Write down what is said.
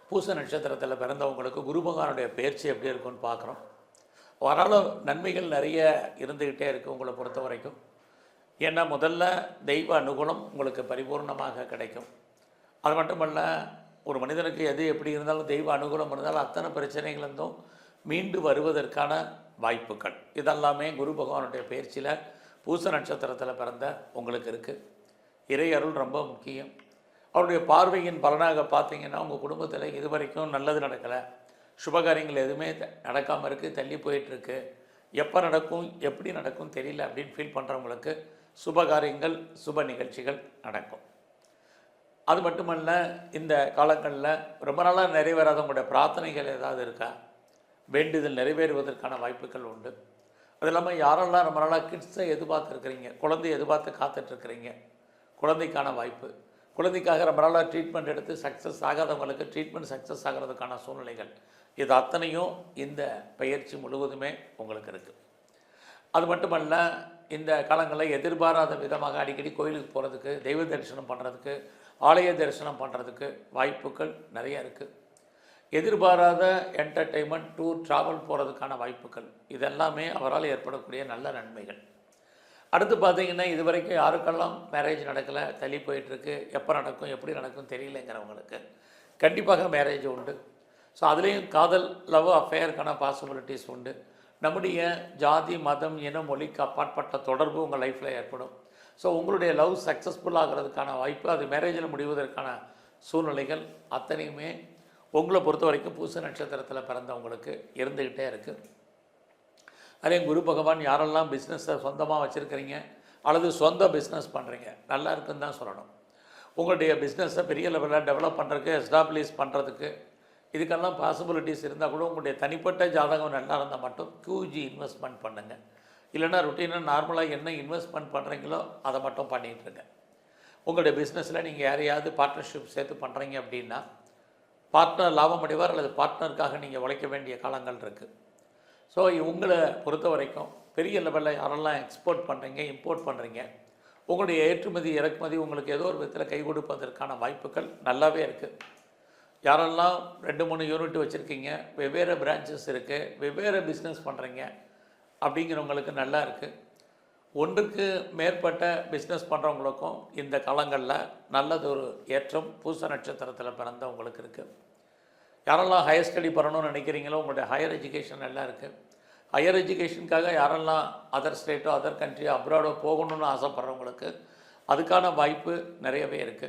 பூச நட்சத்திரத்தில் பிறந்தவங்களுக்கு குரு பகவானுடைய பயிற்சி எப்படி இருக்குன்னு பார்க்குறோம். ஓரளவு நன்மைகள் நிறைய இருந்துக்கிட்டே இருக்குது உங்களை பொறுத்த வரைக்கும். ஏன்னா முதல்ல தெய்வ அனுகூலம் உங்களுக்கு பரிபூர்ணமாக கிடைக்கும். அது மட்டுமல்ல, ஒரு மனிதனுக்கு எது எப்படி இருந்தாலும் தெய்வ அனுகூலம் இருந்தாலும் அத்தனை பிரச்சனைகளிருந்தும் மீண்டு வருவதற்கான வாய்ப்புகள் இதெல்லாமே குரு பகவானுடைய பயிற்சியில் பூச நட்சத்திரத்தில் பிறந்த உங்களுக்கு இருக்குது. இறை அருள் ரொம்ப முக்கியம். அவருடைய பார்வையின் பலனாக பார்த்தீங்கன்னா உங்கள் குடும்பத்தில் இது வரைக்கும் நல்லது நடக்கலை, சுபகாரியங்கள் எதுவுமே நடக்காமல் இருக்குது, தள்ளி போயிட்டுருக்கு, எப்போ நடக்கும் எப்படி நடக்கும் தெரியல அப்படின்னு ஃபீல் பண்ணுறவங்களுக்கு சுபகாரியங்கள் சுப நிகழ்ச்சிகள் நடக்கும். அது மட்டுமல்ல, இந்த காலங்களில் ரொம்ப நாளாக நிறைவேறாதவங்களுடைய பிரார்த்தனைகள் ஏதாவது இருக்கா, வேண்டுதல் நிறைவேறுவதற்கான வாய்ப்புகள் உண்டு. அது இல்லாமல் யாரெல்லாம் ரொம்ப நாளாக கிட்ஸை எதிர்பார்த்துருக்குறீங்க, குழந்தையை எதிர்பார்த்து காத்துட்ருக்குறீங்க, குழந்தைக்கான வாய்ப்பு. குழந்தைக்காக ரொம்ப நாளாக ட்ரீட்மெண்ட் எடுத்து சக்ஸஸ் ஆகாதவங்களுக்கு ட்ரீட்மெண்ட் சக்ஸஸ் ஆகிறதுக்கான சூழ்நிலைகள் இது அத்தனையும் இந்த பயிற்சி முழுவதுமே உங்களுக்கு இருக்குது. அது மட்டுமல்ல, இந்த காலங்களில் எதிர்பாராத விதமாக அடிக்கடி கோயிலுக்கு போகிறதுக்கு, தெய்வ தரிசனம் பண்ணுறதுக்கு, ஆலய தரிசனம் பண்ணுறதுக்கு வாய்ப்புகள் நிறையா இருக்குது. எதிர்பாராத என்டர்டெயின்மெண்ட், டூர், ட்ராவல் போகிறதுக்கான வாய்ப்புகள் இதெல்லாமே அவரால் ஏற்படக்கூடிய நல்ல நன்மைகள். அடுத்து பார்த்திங்கன்னா, இது வரைக்கும் யாருக்கெல்லாம் மேரேஜ் நடக்கலை, தள்ளி போயிட்டுருக்கு, எப்போ நடக்கும் எப்படி நடக்கும் தெரியலைங்கிறவங்களுக்கு கண்டிப்பாக மேரேஜ் உண்டு. ஸோ அதுலேயும் காதல், லவ் அஃபேருக்கான பாசிபிலிட்டிஸ் உண்டு. நம்முடைய ஜாதி, மதம், இனம், மொழிக்கு அப்பாற்பட்ட தொடர்பு உங்கள் லைஃப்பில் ஏற்படும். ஸோ உங்களுடைய லவ் சக்ஸஸ்ஃபுல் ஆகிறதுக்கான வாய்ப்பு, அது மேரேஜில் முடிவதற்கான சூழ்நிலைகள் அத்தனையுமே உங்களை பொறுத்த வரைக்கும் பூச நட்சத்திரத்தில் பிறந்தவங்களுக்கு இருந்துக்கிட்டே இருக்குது. அதே குரு பகவான் யாரெல்லாம் பிஸ்னஸை சொந்தமாக வச்சுருக்கிறீங்க அல்லது சொந்த பிஸ்னஸ் பண்ணுறீங்க நல்லா இருக்குன்னு தான் சொல்லணும். உங்களுடைய பிஸ்னஸை பெரிய லெவலில் டெவலப் பண்ணுறதுக்கு, எஸ்டாப்ளிஷ் பண்ணுறதுக்கு இதுக்கெல்லாம் பாசிபிலிட்டிஸ் இருந்தால் கூட உங்களுடைய தனிப்பட்ட ஜாதகம் நல்லா இருந்தால் மட்டும் QG இன்வெஸ்ட்மெண்ட் பண்ணுங்கள். இல்லைனா ருட்டீனாக நார்மலாக என்ன இன்வெஸ்ட்மெண்ட் பண்ணுறீங்களோ அதை மட்டும் பண்ணிகிட்ருங்க. உங்களுடைய பிஸ்னஸில் நீங்கள் யாரையாவது பார்ட்னர்ஷிப் சேர்த்து பண்ணுறீங்க அப்படின்னா பார்ட்னர் லாபம் அடைவார் அல்லது பார்ட்னருக்காக நீங்கள் உழைக்க வேண்டிய காலங்கள் இருக்குது. ஸோ உங்களை பொறுத்த வரைக்கும் பெரிய லெவலில் யாரெல்லாம் எக்ஸ்போர்ட் பண்ணுறீங்க, இம்போர்ட் பண்ணுறீங்க, உங்களுடைய ஏற்றுமதி இறக்குமதி உங்களுக்கு ஏதோ ஒரு விதத்தில் கை கொடுப்பதற்கான வாய்ப்புகள் நல்லாவே இருக்குது. யாரெல்லாம் 2-3 யூனிட் வச்சுருக்கீங்க, வெவ்வேறு பிரான்ச்சஸ் இருக்குது, வெவ்வேறு பிஸ்னஸ் பண்ணுறீங்க அப்படிங்கிறவங்களுக்கு நல்லா இருக்குது. ஒன்றுக்கு மேற்பட்ட பிஸ்னஸ் பண்ணுறவங்களுக்கும் இந்த காலங்களில் நல்லதொரு ஏற்றம் பூச நட்சத்திரத்தில் பிறந்தவங்களுக்கு இருக்குது. யாரெல்லாம் ஹையர் ஸ்டடி பண்ணணும்னு நினைக்கிறீங்களோ உங்களுடைய ஹையர் எஜுகேஷன் நல்லா இருக்குது. ஹையர் எஜுகேஷனுக்காக யாரெல்லாம் அதர் ஸ்டேட்டோ அதர் கண்ட்ரியோ அப்ராடோ போகணும்னு ஆசைப்படுறவங்களுக்கு அதுக்கான வாய்ப்பு நிறையவே இருக்குது.